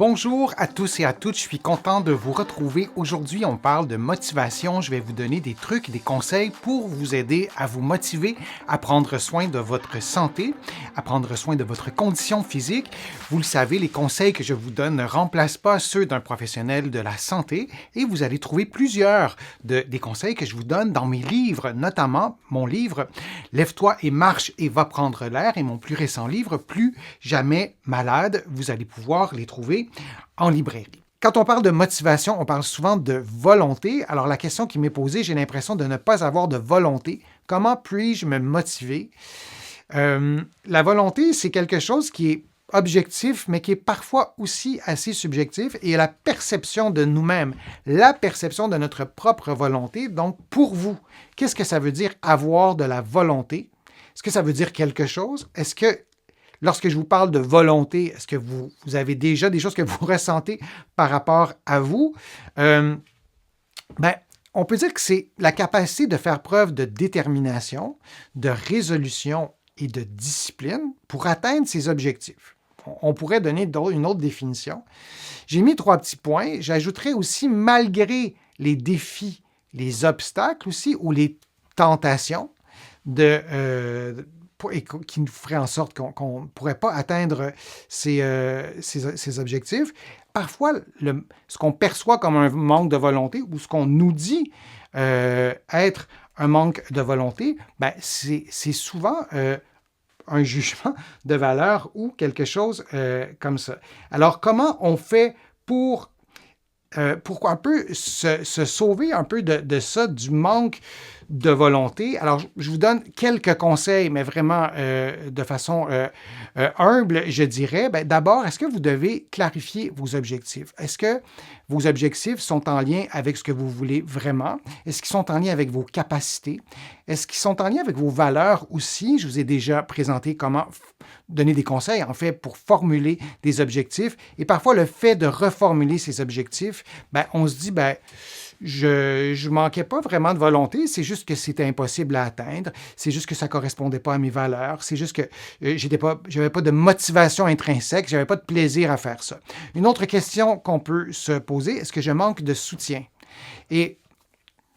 Bonjour à tous et à toutes, je suis content de vous retrouver. Aujourd'hui, on parle de motivation. Je vais vous donner des trucs, des conseils pour vous aider à vous motiver, à prendre soin de votre santé, à prendre soin de votre condition physique. Vous le savez, les conseils que je vous donne ne remplacent pas ceux d'un professionnel de la santé et vous allez trouver plusieurs des conseils que je vous donne dans mes livres, notamment mon livre « Lève-toi et marche et va prendre l'air » et mon plus récent livre « Plus jamais malade ». Vous allez pouvoir les trouver en librairie. Quand on parle de motivation, on parle souvent de volonté. Alors la question qui m'est posée, j'ai l'impression de ne pas avoir de volonté. Comment puis-je me motiver? La volonté, c'est quelque chose qui est objectif, mais qui est parfois aussi assez subjectif, et la perception de nous-mêmes, la perception de notre propre volonté. Donc, pour vous, qu'est-ce que ça veut dire avoir de la volonté? Est-ce que ça veut dire quelque chose? Est-ce que lorsque je vous parle de volonté, est-ce que vous avez déjà des choses que vous ressentez par rapport à vous? On peut dire que c'est la capacité de faire preuve de détermination, de résolution et de discipline pour atteindre ses objectifs. On pourrait donner une autre définition. J'ai mis 3 petits points. J'ajouterais aussi malgré les défis, les obstacles aussi, ou les tentations et qui nous ferait en sorte qu'on ne pourrait pas atteindre ces objectifs. Parfois, ce qu'on perçoit comme un manque de volonté ou ce qu'on nous dit être un manque de volonté, c'est souvent un jugement de valeur ou quelque chose comme ça. Alors, comment on fait pour un peu se sauver un peu de ça, du manque de volonté? Alors, je vous donne quelques conseils, mais vraiment de façon humble, je dirais. D'abord, est-ce que vous devez clarifier vos objectifs? Est-ce que vos objectifs sont en lien avec ce que vous voulez vraiment? Est-ce qu'ils sont en lien avec vos capacités? Est-ce qu'ils sont en lien avec vos valeurs aussi? Je vous ai déjà présenté comment donner des conseils, en fait, pour formuler des objectifs. Et parfois, le fait de reformuler ces objectifs, on se dit, je manquais pas vraiment de volonté, c'est juste que c'était impossible à atteindre, c'est juste que ça correspondait pas à mes valeurs, c'est juste que j'avais pas de motivation intrinsèque, j'avais pas de plaisir à faire ça. Une autre question qu'on peut se poser, est-ce que je manque de soutien? Et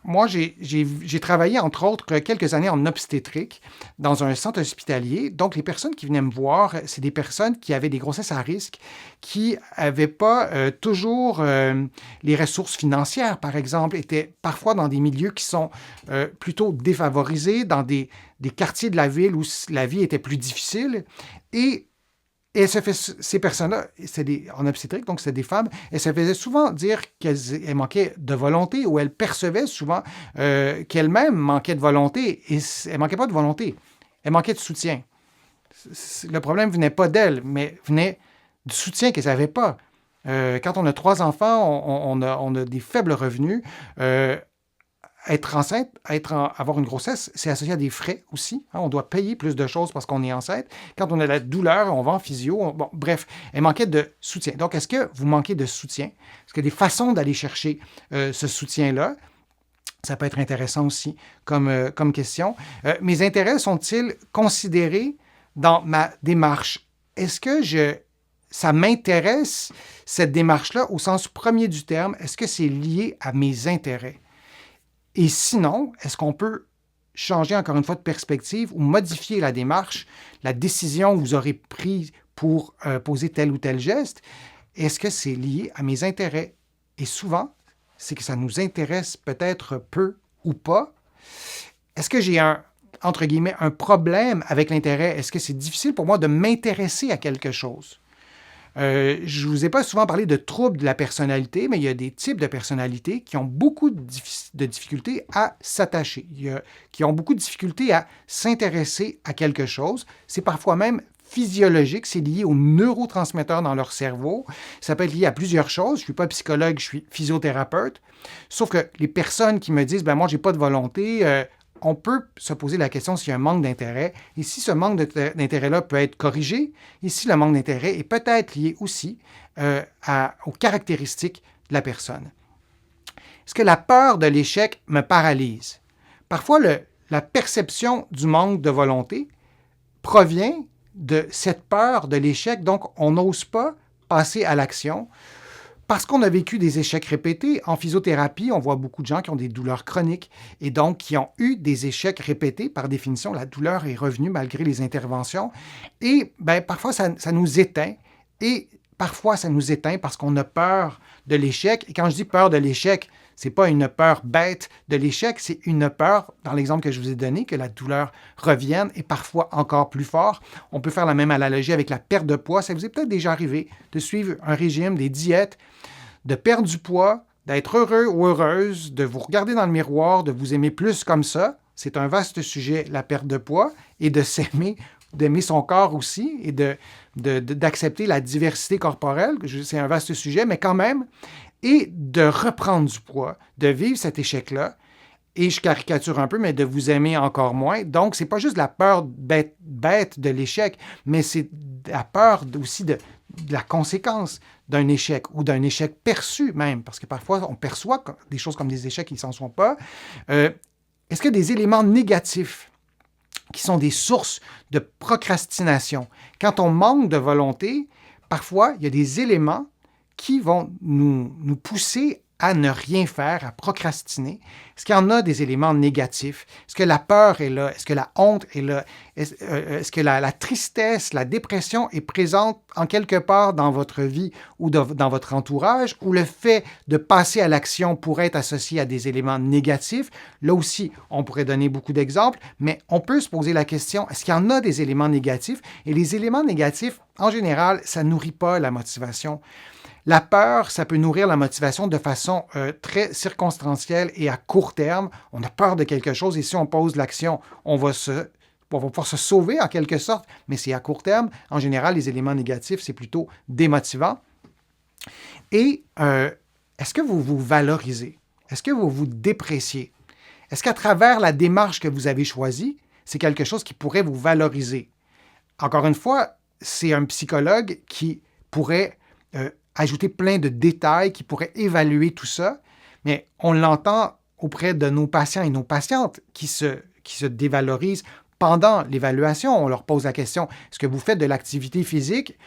moi, j'ai travaillé, entre autres, quelques années en obstétrique dans un centre hospitalier. Donc, les personnes qui venaient me voir, c'est des personnes qui avaient des grossesses à risque, qui n'avaient pas toujours les ressources financières, par exemple, étaient parfois dans des milieux qui sont plutôt défavorisés, dans des quartiers de la ville où la vie était plus difficile. Et ces personnes-là, en obstétrique, donc c'est des femmes, elles se faisaient souvent dire qu'elles manquaient de volonté ou elles percevaient souvent qu'elles-mêmes manquaient de volonté. Et elles ne manquaient pas de volonté, elles manquaient de soutien. Le problème ne venait pas d'elles, mais venait du soutien qu'elles n'avaient pas. Quand on a 3 enfants, on a des faibles revenus. Être enceinte, avoir une grossesse, c'est associé à des frais aussi. On doit payer plus de choses parce qu'on est enceinte. Quand on a la douleur, on va en physio. Bref, elle manquait de soutien. Donc, est-ce que vous manquez de soutien? Est-ce qu'il y a des façons d'aller chercher ce soutien-là? Ça peut être intéressant aussi comme question. Mes intérêts sont-ils considérés dans ma démarche? Est-ce que ça m'intéresse, cette démarche-là, au sens premier du terme? Est-ce que c'est lié à mes intérêts? Et sinon, est-ce qu'on peut changer encore une fois de perspective ou modifier la démarche, la décision que vous aurez prise pour poser tel ou tel geste? Est-ce que c'est lié à mes intérêts? Et souvent, c'est que ça nous intéresse peut-être peu ou pas. Est-ce que j'ai entre guillemets, un problème avec l'intérêt? Est-ce que c'est difficile pour moi de m'intéresser à quelque chose? Je ne vous ai pas souvent parlé de troubles de la personnalité, mais il y a des types de personnalités qui ont beaucoup de difficultés à s'attacher, qui ont beaucoup de difficultés à s'intéresser à quelque chose. C'est parfois même physiologique, c'est lié aux neurotransmetteurs dans leur cerveau. Ça peut être lié à plusieurs choses. Je ne suis pas psychologue, je suis physiothérapeute. Sauf que les personnes qui me disent « moi, je n'ai pas de volonté », on peut se poser la question s'il y a un manque d'intérêt. Et si ce manque d'intérêt-là peut être corrigé, et si le manque d'intérêt est peut-être lié aussi aux caractéristiques de la personne. Est-ce que la peur de l'échec me paralyse? Parfois, la perception du manque de volonté provient de cette peur de l'échec. Donc, on n'ose pas passer à l'action. Parce qu'on a vécu des échecs répétés, en physiothérapie, on voit beaucoup de gens qui ont des douleurs chroniques et donc qui ont eu des échecs répétés. Par définition, la douleur est revenue malgré les interventions. Et parfois, ça nous éteint. Et parfois, ça nous éteint parce qu'on a peur de l'échec. Et quand je dis peur de l'échec, ce n'est pas une peur bête de l'échec, c'est une peur, dans l'exemple que je vous ai donné, que la douleur revienne et parfois encore plus fort. On peut faire la même analogie avec la perte de poids. Ça vous est peut-être déjà arrivé de suivre un régime, des diètes, de perdre du poids, d'être heureux ou heureuse, de vous regarder dans le miroir, de vous aimer plus comme ça. C'est un vaste sujet, la perte de poids, et de s'aimer, d'aimer son corps aussi, et d'accepter la diversité corporelle. C'est un vaste sujet, mais quand même, et de reprendre du poids, de vivre cet échec-là, et je caricature un peu, mais de vous aimer encore moins. Donc, c'est pas juste la peur bête de l'échec, mais c'est la peur aussi de la conséquence d'un échec ou d'un échec perçu même, parce que parfois, on perçoit des choses comme des échecs qui ne s'en sont pas. Est-ce qu'il y a des éléments négatifs qui sont des sources de procrastination? Quand on manque de volonté, parfois, il y a des éléments qui vont nous pousser à ne rien faire, à procrastiner. Est-ce qu'il y en a des éléments négatifs? Est-ce que la peur est là? Est-ce que la honte est là? Est-ce que la tristesse, la dépression est présente en quelque part dans votre vie ou dans votre entourage? Ou le fait de passer à l'action pourrait être associé à des éléments négatifs? Là aussi, on pourrait donner beaucoup d'exemples, mais on peut se poser la question, est-ce qu'il y en a des éléments négatifs? Et les éléments négatifs, en général, ça ne nourrit pas la motivation. La peur, ça peut nourrir la motivation de façon très circonstancielle et à court terme. On a peur de quelque chose et si on pose l'action, on va pouvoir se sauver en quelque sorte, mais c'est à court terme. En général, les éléments négatifs, c'est plutôt démotivant. Et est-ce que vous vous valorisez? Est-ce que vous vous dépréciez? Est-ce qu'à travers la démarche que vous avez choisie, c'est quelque chose qui pourrait vous valoriser? Encore une fois, c'est un psychologue qui pourrait ajouter plein de détails qui pourraient évaluer tout ça, mais on l'entend auprès de nos patients et nos patientes qui se dévalorisent pendant l'évaluation. On leur pose la question, est-ce que vous faites de l'activité physique?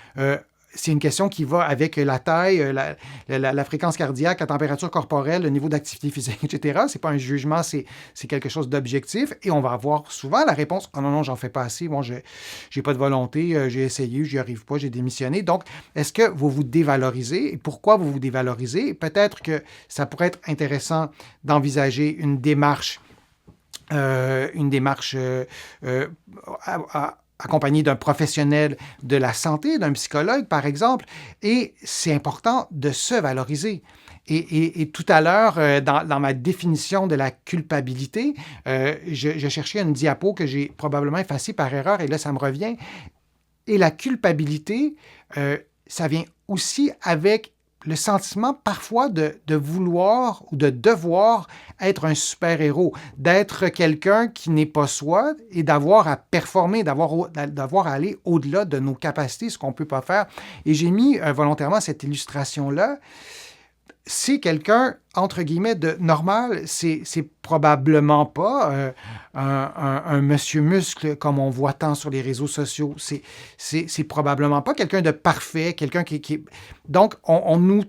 C'est une question qui va avec la taille, la fréquence cardiaque, la température corporelle, le niveau d'activité physique, etc. Ce n'est pas un jugement, c'est quelque chose d'objectif. Et on va avoir souvent la réponse « Oh non, non, j'en fais pas assez, bon, j'ai pas de volonté, j'ai essayé, j'y arrive pas, j'ai démissionné. » Donc, est-ce que vous vous dévalorisez? Et pourquoi vous vous dévalorisez? Peut-être que ça pourrait être intéressant d'envisager une démarche accompagné d'un professionnel de la santé, d'un psychologue, par exemple, et c'est important de se valoriser. Et tout à l'heure, dans ma définition de la culpabilité, je cherchais une diapo que j'ai probablement effacée par erreur, et là, ça me revient. Et la culpabilité, ça vient aussi avec le sentiment parfois de vouloir ou de devoir être un super-héros, d'être quelqu'un qui n'est pas soi et d'avoir à performer, d'avoir à aller au-delà de nos capacités, ce qu'on ne peut pas faire. Et j'ai mis volontairement cette illustration-là. C'est quelqu'un, entre guillemets, de normal, c'est probablement pas un monsieur muscle comme on voit tant sur les réseaux sociaux. C'est probablement pas quelqu'un de parfait, quelqu'un qui... Donc, on nous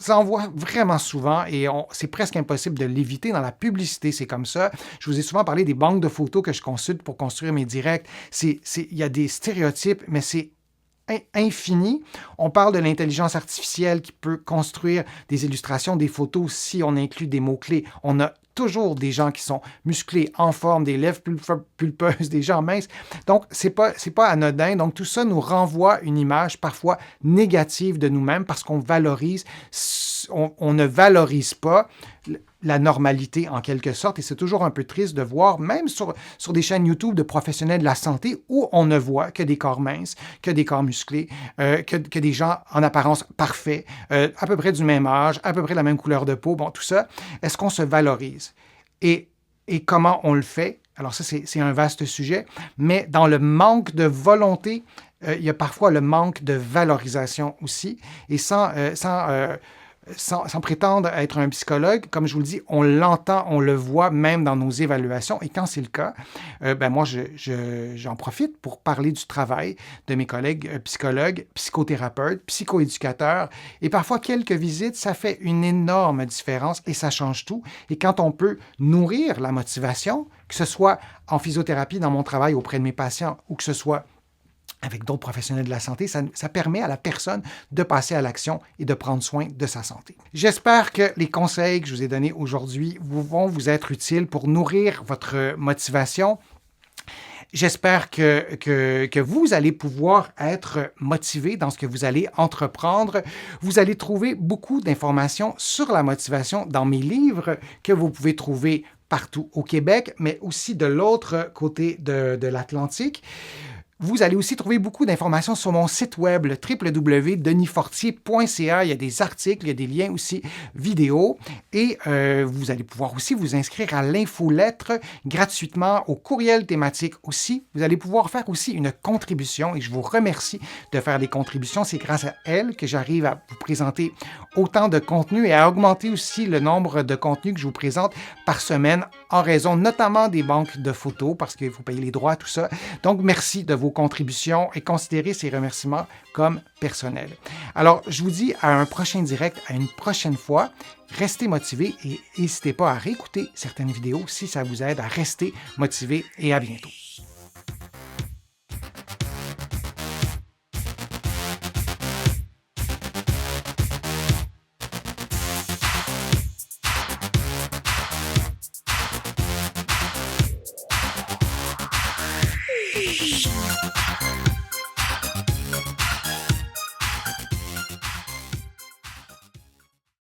en voit vraiment souvent et c'est presque impossible de l'éviter dans la publicité, c'est comme ça. Je vous ai souvent parlé des banques de photos que je consulte pour construire mes directs. Il y a des stéréotypes, mais c'est infini. On parle de l'intelligence artificielle qui peut construire des illustrations, des photos si on inclut des mots-clés. On a toujours des gens qui sont musclés, en forme, des lèvres pulpeuses, des gens minces. Donc, c'est pas anodin. Donc, tout ça nous renvoie une image parfois négative de nous-mêmes parce qu'on valorise, on ne valorise pas la normalité en quelque sorte. Et c'est toujours un peu triste de voir, même sur des chaînes YouTube de professionnels de la santé, où on ne voit que des corps minces, que des corps musclés, que des gens en apparence parfaits, à peu près du même âge, à peu près la même couleur de peau. Bon, tout ça, est-ce qu'on se valorise? Et comment on le fait? Alors ça, c'est un vaste sujet, mais dans le manque de volonté, il y a parfois le manque de valorisation aussi. Et sans sans prétendre être un psychologue, comme je vous le dis, on l'entend, on le voit même dans nos évaluations. Et quand c'est le cas, moi, j'en profite pour parler du travail de mes collègues psychologues, psychothérapeutes, psychoéducateurs. Et parfois, quelques visites, ça fait une énorme différence et ça change tout. Et quand on peut nourrir la motivation, que ce soit en physiothérapie, dans mon travail auprès de mes patients, ou que ce soit avec d'autres professionnels de la santé, ça permet à la personne de passer à l'action et de prendre soin de sa santé. J'espère que les conseils que je vous ai donnés aujourd'hui vont vous être utiles pour nourrir votre motivation. J'espère que vous allez pouvoir être motivé dans ce que vous allez entreprendre. Vous allez trouver beaucoup d'informations sur la motivation dans mes livres que vous pouvez trouver partout au Québec, mais aussi de l'autre côté de l'Atlantique. Vous allez aussi trouver beaucoup d'informations sur mon site web, le www.denisfortier.ca. Il y a des articles, il y a des liens aussi vidéo. Et vous allez pouvoir aussi vous inscrire à l'infolettre gratuitement, au courriel thématique aussi. Vous allez pouvoir faire aussi une contribution et je vous remercie de faire des contributions. C'est grâce à elles que j'arrive à vous présenter autant de contenu et à augmenter aussi le nombre de contenus que je vous présente par semaine en raison notamment des banques de photos parce qu'il faut payer les droits, tout ça. Donc, merci de vos contributions et considérez ces remerciements comme personnels. Alors, je vous dis à un prochain direct, à une prochaine fois. Restez motivés et n'hésitez pas à réécouter certaines vidéos si ça vous aide à rester motivé et à bientôt.